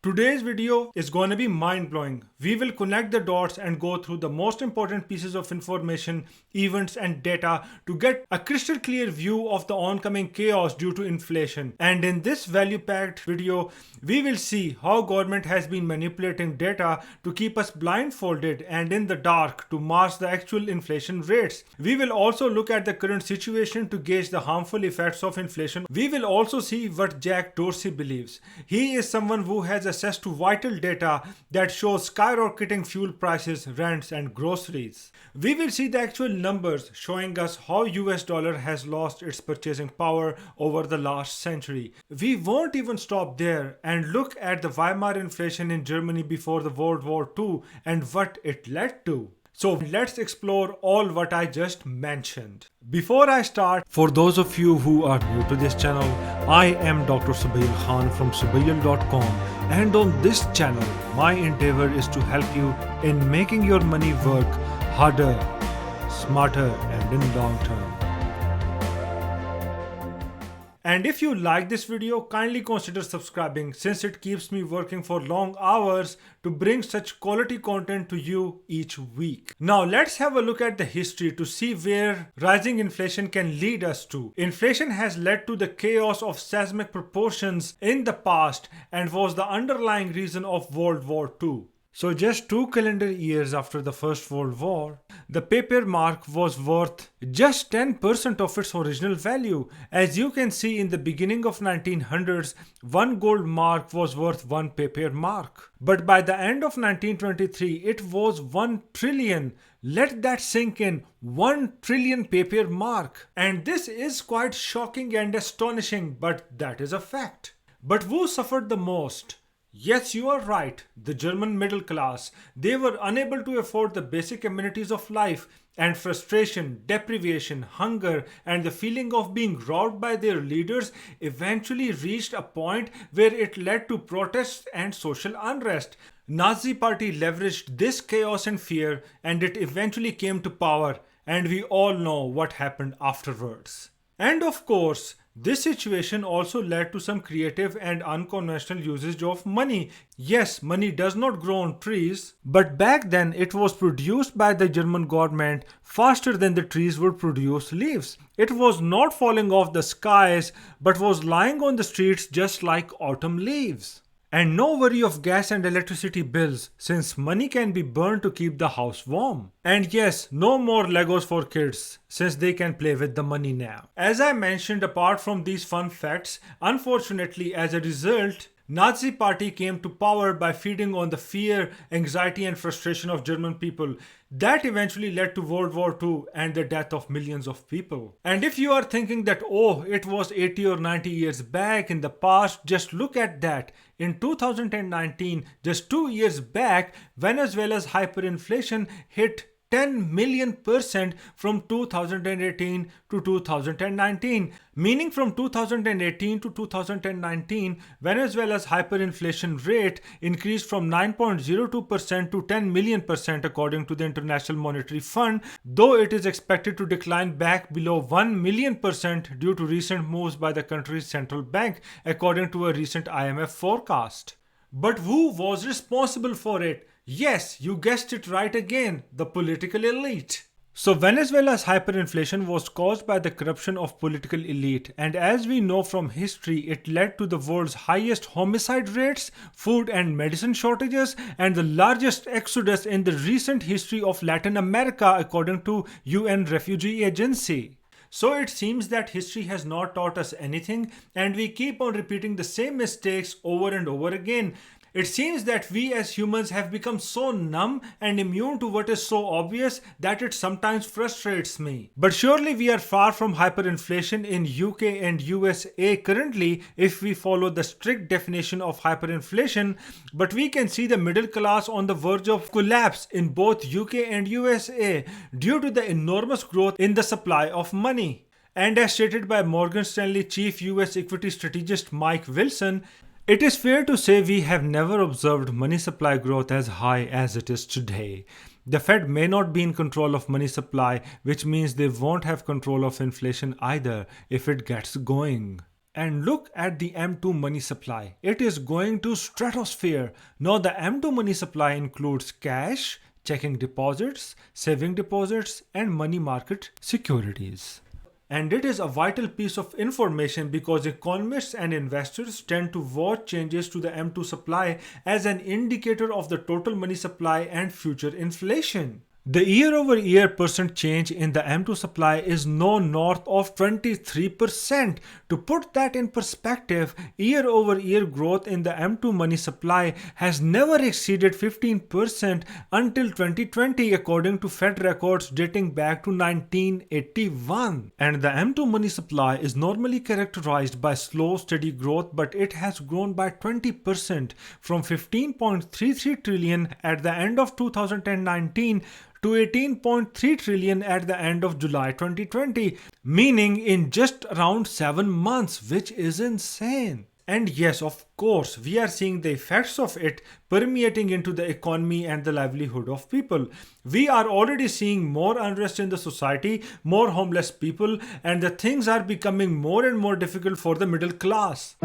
Today's video is going to be mind-blowing. We will connect the dots and go through the most important pieces of information, events and data to get a crystal clear view of the oncoming chaos due to inflation. And in this value-packed video, we will see how government has been manipulating data to keep us blindfolded and in the dark to mask the actual inflation rates. We will also look at the current situation to gauge the harmful effects of inflation. We will also see what Jack Dorsey believes. He is someone who has access to vital data that shows skyrocketing fuel prices, rents and groceries. We will see the actual numbers showing us how US dollar has lost its purchasing power over the last century. We won't even stop there and look at the Weimar inflation in Germany before the World War II and what it led to. So let's explore all what I just mentioned. Before I start, for those of you who are new to this channel, I am Dr. Subail Khan from subail.com, and on this channel, my endeavor is to help you in making your money work harder, smarter, and in long term. And if you like this video, kindly consider subscribing since it keeps me working for long hours to bring such quality content to you each week. Now let's have a look at the history to see where rising inflation can lead us to. Inflation has led to the chaos of seismic proportions in the past and was the underlying reason of World War II. So just 2 calendar years after the First World War, the paper mark was worth just 10% of its original value. As you can see, in the beginning of 1900s, one gold mark was worth one paper mark. But by the end of 1923, it was 1 trillion. Let that sink in, 1 trillion paper mark. And this is quite shocking and astonishing, but that is a fact. But who suffered the most? Yes, you are right, the German middle class. They were unable to afford the basic amenities of life, and frustration, deprivation, hunger, and the feeling of being robbed by their leaders eventually reached a point where it led to protests and social unrest. Nazi Party leveraged this chaos and fear, and it eventually came to power, and we all know what happened afterwards. And of course, this situation also led to some creative and unconventional usage of money. Yes, money does not grow on trees, but back then it was produced by the German government faster than the trees would produce leaves. It was not falling off the skies, but was lying on the streets just like autumn leaves. And no worry of gas and electricity bills, since money can be burned to keep the house warm. And yes, no more Legos for kids, since they can play with the money now. As I mentioned, apart from these fun facts, unfortunately as a result, Nazi Party came to power by feeding on the fear, anxiety and frustration of German people. That eventually led to World War II and the death of millions of people. And if you are thinking that, oh, it was 80 or 90 years back in the past, just look at that. In 2019, just 2 years back, Venezuela's hyperinflation hit 10 million% from 2018 to 2019. Meaning from 2018 to 2019, Venezuela's hyperinflation rate increased from 9.02% to 10 million% according to the International Monetary Fund, though it is expected to decline back below 1 million% due to recent moves by the country's central bank, according to a recent IMF forecast. But who was responsible for it? Yes, you guessed it right again, the political elite. So Venezuela's hyperinflation was caused by the corruption of political elite, and as we know from history, it led to the world's highest homicide rates, food and medicine shortages, and the largest exodus in the recent history of Latin America according to UN Refugee Agency. So it seems that history has not taught us anything, and we keep on repeating the same mistakes over and over again. It seems that we as humans have become so numb and immune to what is so obvious that it sometimes frustrates me. But surely we are far from hyperinflation in UK and USA currently if we follow the strict definition of hyperinflation, but we can see the middle class on the verge of collapse in both UK and USA due to the enormous growth in the supply of money. And as stated by Morgan Stanley chief US equity strategist Mike Wilson, it is fair to say we have never observed money supply growth as high as it is today. The Fed may not be in control of money supply, which means they won't have control of inflation either if it gets going. And look at the M2 money supply. It is going to stratosphere. Now the M2 money supply includes cash, checking deposits, saving deposits, and money market securities. And it is a vital piece of information because economists and investors tend to watch changes to the M2 supply as an indicator of the total money supply and future inflation. The year-over-year percent change in the M2 supply is no north of 23%. To put that in perspective, year-over-year growth in the M2 money supply has never exceeded 15% until 2020 according to Fed records dating back to 1981. And the M2 money supply is normally characterized by slow, steady growth, but it has grown by 20% from 15.33 trillion at the end of 2019 to 18.3 trillion at the end of July 2020, meaning in just around 7 months, which is insane. And yes, of course, we are seeing the effects of it permeating into the economy and the livelihood of people. We are already seeing more unrest in the society, more homeless people, and the things are becoming more and more difficult for the middle class.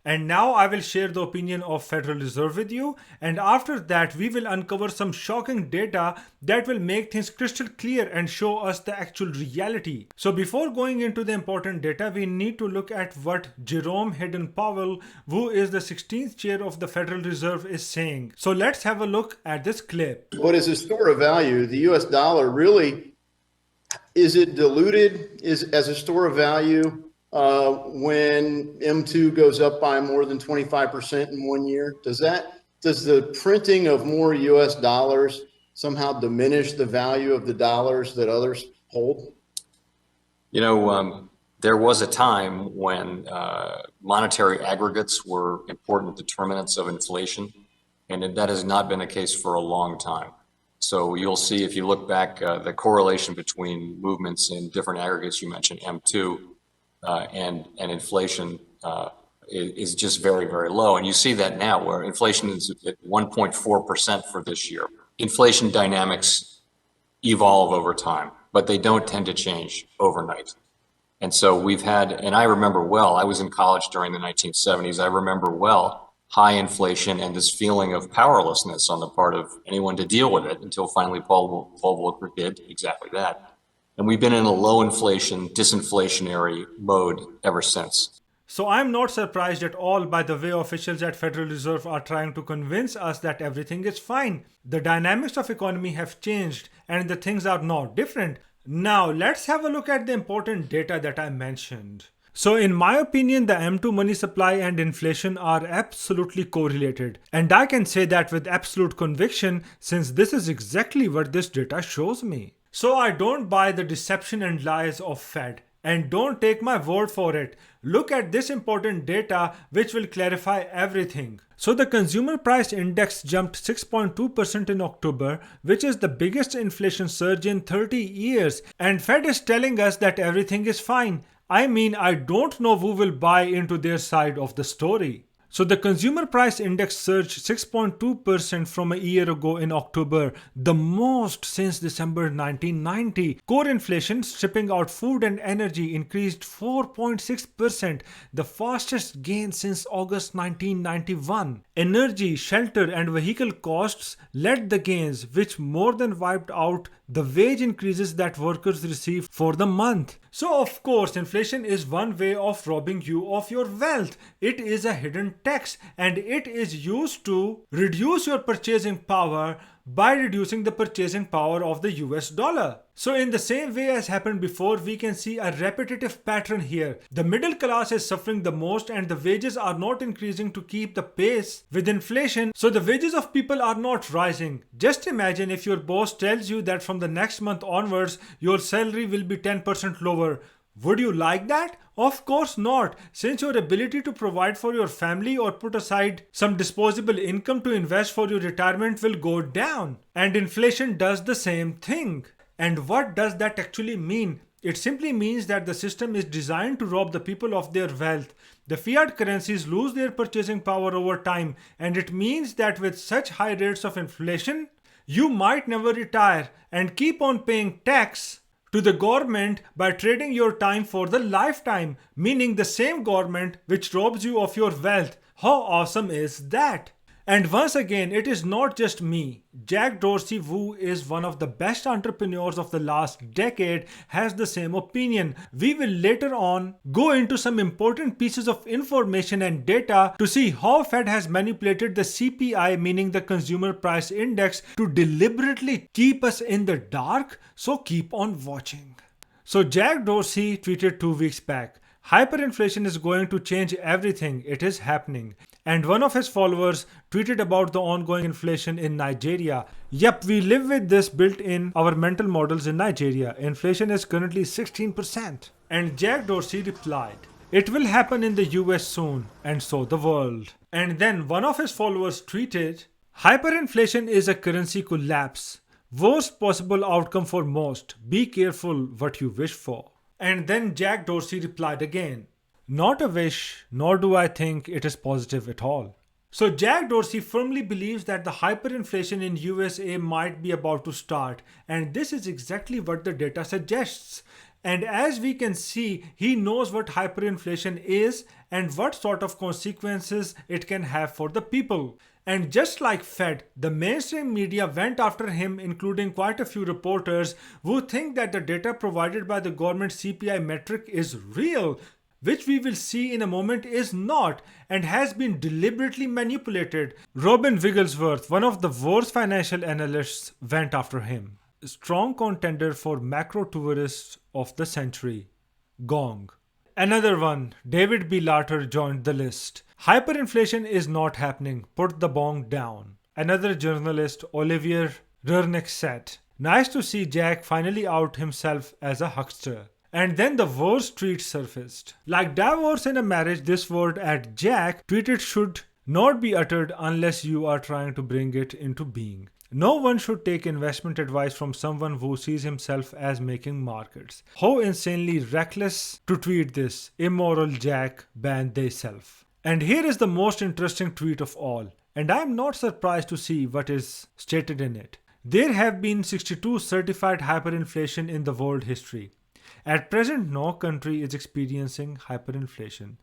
And now I will share the opinion of Federal Reserve with you, and after that we will uncover some shocking data that will make things crystal clear and show us the actual reality. So before going into the important data, we need to look at what Jerome Hayden Powell, who is the 16th chair of the Federal Reserve, is saying. So let's have a look at this clip. But as a store of value, the US dollar really, is it diluted as a store of value when M2 goes up by more than 25% in 1 year? Does the printing of more US dollars somehow diminish the value of the dollars that others hold? You know, there was a time when monetary aggregates were important determinants of inflation, and that has not been the case for a long time. So you'll see, if you look back, the correlation between movements in different aggregates, you mentioned M2, and inflation is just very, very low. And you see that now, where inflation is at 1.4% for this year. Inflation dynamics evolve over time, but they don't tend to change overnight. And so we've had, and I remember well, I was in college during the 1970s, I remember well high inflation and this feeling of powerlessness on the part of anyone to deal with it, until finally Paul Volcker did exactly that. And we've been in a low inflation, disinflationary mode ever since. So I'm not surprised at all by the way officials at Federal Reserve are trying to convince us that everything is fine. The dynamics of economy have changed and the things are not different. Now let's have a look at the important data that I mentioned. So in my opinion, the M2 money supply and inflation are absolutely correlated. And I can say that with absolute conviction, since this is exactly what this data shows me. So I don't buy the deception and lies of Fed. And don't take my word for it. Look at this important data which will clarify everything. So the consumer price index jumped 6.2% in October, which is the biggest inflation surge in 30 years. And Fed is telling us that everything is fine. I mean, I don't know who will buy into their side of the story. So the consumer price index surged 6.2% from a year ago in October, the most since December 1990. Core inflation, stripping out food and energy, increased 4.6%, the fastest gain since August 1991. Energy, shelter and vehicle costs led the gains, which more than wiped out the wage increases that workers received for the month. So of course, inflation is one way of robbing you of your wealth. It is a hidden tax and it is used to reduce your purchasing power by reducing the purchasing power of the US dollar. So in the same way as happened before, we can see a repetitive pattern here. The middle class is suffering the most and the wages are not increasing to keep the pace with inflation. So the wages of people are not rising. Just imagine if your boss tells you that from the next month onwards, your salary will be 10% lower. Would you like that? Of course not, since your ability to provide for your family or put aside some disposable income to invest for your retirement will go down. And inflation does the same thing. And what does that actually mean? It simply means that the system is designed to rob the people of their wealth. The fiat currencies lose their purchasing power over time, and it means that with such high rates of inflation, you might never retire and keep on paying tax to the government by trading your time for the lifetime, meaning the same government which robs you of your wealth. How awesome is that? And once again, it is not just me. Jack Dorsey, who is one of the best entrepreneurs of the last decade, has the same opinion. We will later on go into some important pieces of information and data to see how Fed has manipulated the CPI, meaning the Consumer Price Index, to deliberately keep us in the dark. So keep on watching. So Jack Dorsey tweeted 2 weeks back, "Hyperinflation is going to change everything. It is happening." And one of his followers tweeted about the ongoing inflation in Nigeria. Yep, we live with this built in our mental models in Nigeria. Inflation is currently 16%. And Jack Dorsey replied, "It will happen in the US soon, and so the world." And then one of his followers tweeted, "Hyperinflation is a currency collapse. Worst possible outcome for most. Be careful what you wish for." And then Jack Dorsey replied again, "Not a wish, nor do I think it is positive at all." So Jack Dorsey firmly believes that the hyperinflation in USA might be about to start, and this is exactly what the data suggests. And as we can see, he knows what hyperinflation is and what sort of consequences it can have for the people. And just like Fed, the mainstream media went after him, including quite a few reporters who think that the data provided by the government CPI metric is real, which we will see in a moment is not and has been deliberately manipulated. Robin Wigglesworth, one of the worst financial analysts, went after him. Strong contender for macro tourists of the century. Gong. Another one, David B. Larter, joined the list. "Hyperinflation is not happening. Put the bong down." Another journalist, Olivier Rernick, said, "Nice to see Jack finally out himself as a huckster." And then the worst tweet surfaced. Like divorce in a marriage, this word at Jack tweeted should not be uttered unless you are trying to bring it into being. No one should take investment advice from someone who sees himself as making markets. How insanely reckless to tweet this. Immoral Jack, ban thyself. And here is the most interesting tweet of all. And I am not surprised to see what is stated in it. There have been 62 certified hyperinflation in the world history. At present, no country is experiencing hyperinflation.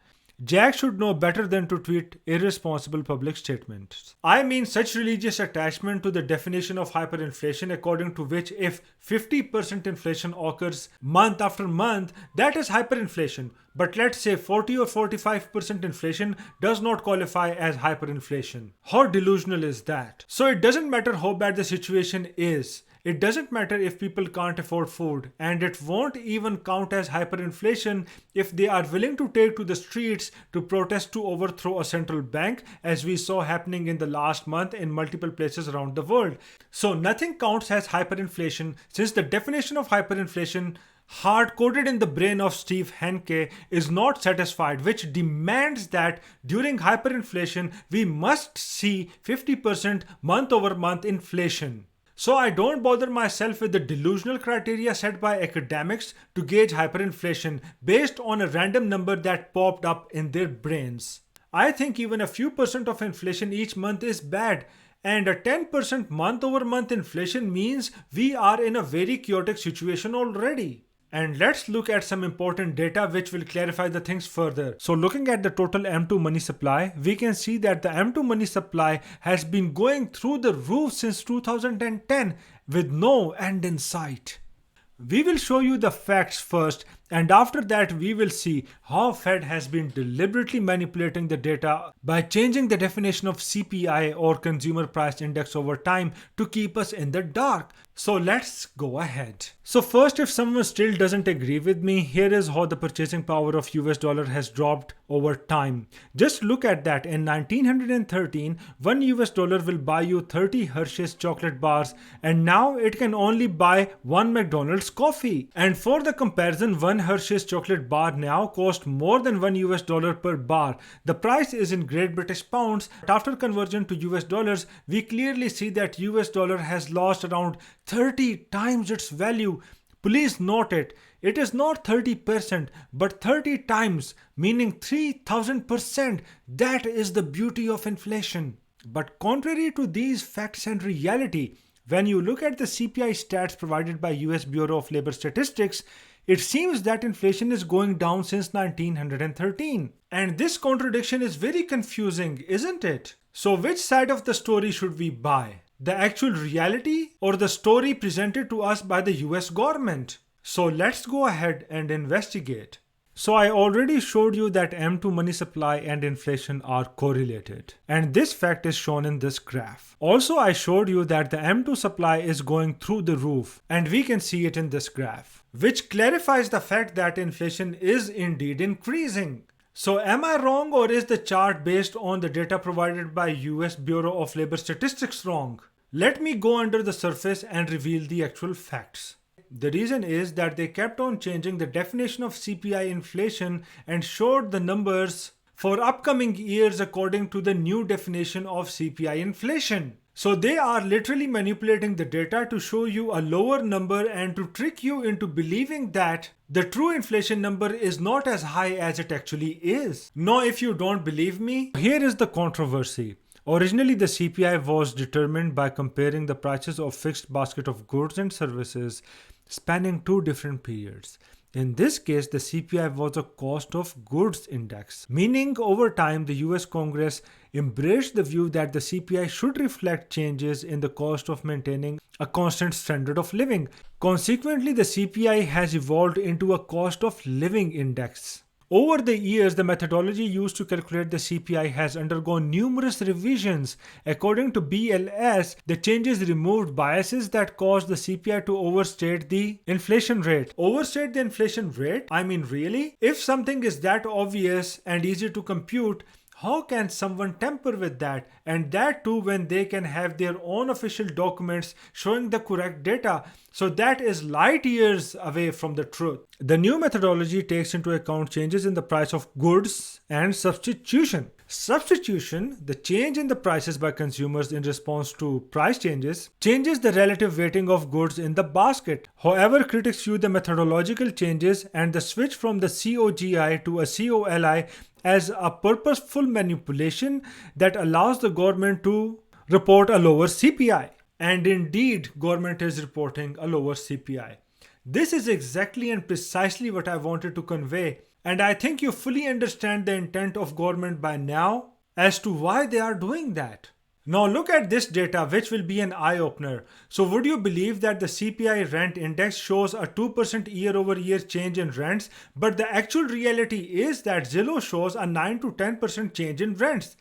Jack should know better than to tweet irresponsible public statements. I mean, such religious attachment to the definition of hyperinflation, according to which if 50% inflation occurs month after month, that is hyperinflation. But let's say 40 or 45% inflation does not qualify as hyperinflation. How delusional is that? So it doesn't matter how bad the situation is. It doesn't matter if people can't afford food, and it won't even count as hyperinflation if they are willing to take to the streets to protest to overthrow a central bank, as we saw happening in the last month in multiple places around the world. So nothing counts as hyperinflation, since the definition of hyperinflation hard-coded in the brain of Steve Hanke is not satisfied, which demands that during hyperinflation we must see 50% month-over-month inflation. So I don't bother myself with the delusional criteria set by academics to gauge hyperinflation based on a random number that popped up in their brains. I think even a few percent of inflation each month is bad, and a 10% month-over-month inflation means we are in a very chaotic situation already. And let's look at some important data which will clarify the things further. So looking at the total M2 money supply, we can see that the M2 money supply has been going through the roof since 2010 with no end in sight. We will show you the facts first, and after that we will see how Fed has been deliberately manipulating the data by changing the definition of CPI or Consumer Price Index over time to keep us in the dark. So let's go ahead. So first, if someone still doesn't agree with me, here is how the purchasing power of US dollar has dropped over time. Just look at that. In 1913, $1 US will buy you 30 Hershey's chocolate bars, and now it can only buy one McDonald's coffee. And for the comparison, one Hershey's chocolate bar now costs more than $1 US per bar. The price is in Great British pounds, but after conversion to US dollars, we clearly see that US dollar has lost around 30 times its value. Please note it is not 30% but 30 times, meaning 3000%. That is the beauty of inflation. But contrary to these facts and reality, when you look at the CPI stats provided by US Bureau of Labor Statistics, it seems that inflation is going down since 1913. And this contradiction is very confusing, isn't it? So which side of the story should we buy? The actual reality or the story presented to us by the US government? So let's go ahead and investigate. So I already showed you that M2 money supply and inflation are correlated. And this fact is shown in this graph. Also, I showed you that the M2 supply is going through the roof, and we can see it in this graph, which clarifies the fact that inflation is indeed increasing. So am I wrong, or is the chart based on the data provided by US Bureau of Labor Statistics wrong? Let me go under the surface and reveal the actual facts. The reason is that they kept on changing the definition of CPI inflation and showed the numbers for upcoming years according to the new definition of CPI inflation. So they are literally manipulating the data to show you a lower number and to trick you into believing that the true inflation number is not as high as it actually is. Now, if you don't believe me, here is the controversy. Originally, the CPI was determined by comparing the prices of fixed basket of goods and services spanning two different periods. In this case, the CPI was a cost of goods index, meaning over time the US Congress embraced the view that the CPI should reflect changes in the cost of maintaining a constant standard of living. Consequently, the CPI has evolved into a cost of living index. Over the years, the methodology used to calculate the CPI has undergone numerous revisions. According to BLS, the changes removed biases that caused the CPI to overstate the inflation rate. Overstate the inflation rate? I mean, really? If something is that obvious and easy to compute, how can someone tamper with that? And that too when they can have their own official documents showing the correct data. So that is light years away from the truth. The new methodology takes into account changes in the price of goods and substitution. Substitution, the change in the prices by consumers in response to price changes, changes the relative weighting of goods in the basket. However, critics view the methodological changes and the switch from the COGI to a COLI as a purposeful manipulation that allows the government to report a lower CPI. And indeed, government is reporting a lower CPI. This is exactly and precisely what I wanted to convey. And I think you fully understand the intent of government by now as to why they are doing that. Now look at this data, which will be an eye-opener. So would you believe that the CPI rent index shows a 2% year-over-year change in rents, but the actual reality is that Zillow shows a 9 to 10% change in rents.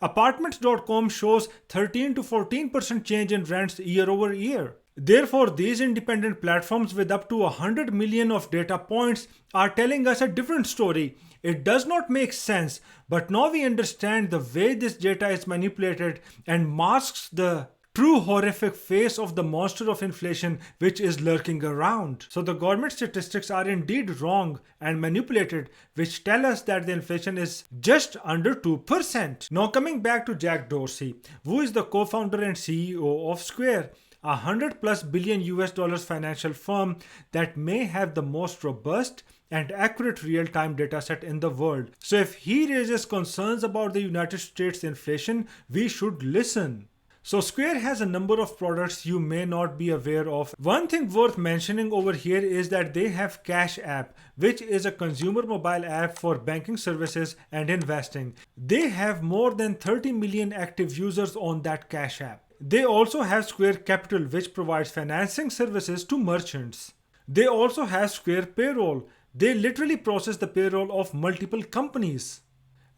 Apartments.com shows 13 to 14% change in rents year-over-year. Therefore, these independent platforms with up to 100 million of data points are telling us a different story. It does not make sense, but now we understand the way this data is manipulated and masks the true horrific face of the monster of inflation which is lurking around. So the government statistics are indeed wrong and manipulated, which tell us that the inflation is just under 2%. Now coming back to Jack Dorsey, who is the co-founder and CEO of Square, a $100+ billion US financial firm that may have the most robust and accurate real-time data set in the world. So if he raises concerns about the United States inflation, we should listen. So Square has a number of products you may not be aware of. One thing worth mentioning over here is that they have Cash App, which is a consumer mobile app for banking services and investing. They have more than 30 million active users on that Cash App. They also have Square Capital, which provides financing services to merchants. They also have Square Payroll. They literally process the payroll of multiple companies.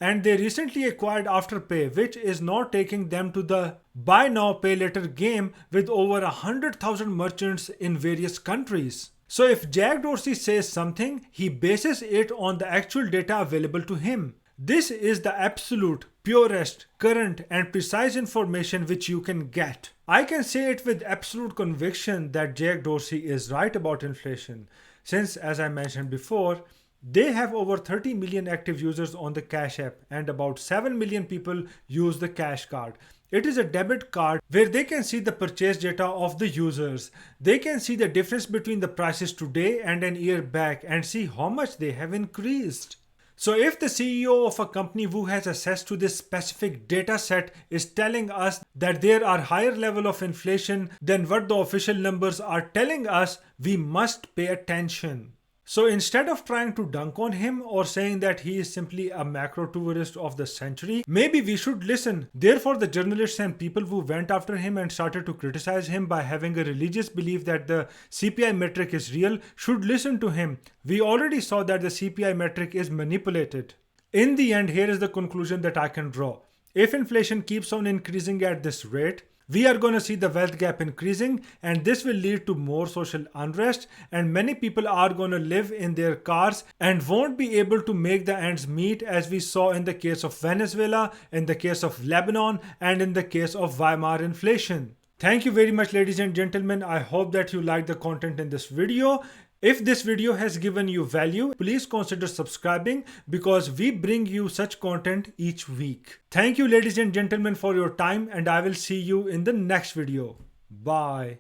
And they recently acquired Afterpay, which is now taking them to the buy now pay later game with over 100,000 merchants in various countries. So if Jack Dorsey says something, he bases it on the actual data available to him. This is the absolute, purest, current and precise information which you can get. I can say it with absolute conviction that Jack Dorsey is right about inflation, since as I mentioned before, they have over 30 million active users on the Cash App and about 7 million people use the Cash Card. It is a debit card where they can see the purchase data of the users. They can see the difference between the prices today and an year back and see how much they have increased. So if the CEO of a company who has access to this specific data set is telling us that there are higher level of inflation than what the official numbers are telling us, we must pay attention. So instead of trying to dunk on him or saying that he is simply a macro tourist of the century, maybe we should listen. Therefore, the journalists and people who went after him and started to criticize him by having a religious belief that the CPI metric is real should listen to him. We already saw that the CPI metric is manipulated. In the end, here is the conclusion that I can draw. If inflation keeps on increasing at this rate, we are going to see the wealth gap increasing, and this will lead to more social unrest, and many people are going to live in their cars and won't be able to make the ends meet, as we saw in the case of Venezuela, in the case of Lebanon, and in the case of Weimar inflation. Thank you very much, ladies and gentlemen. I hope that you liked the content in this video. If this video has given you value, please consider subscribing because we bring you such content each week. Thank you, ladies and gentlemen, for your time, and I will see you in the next video. Bye.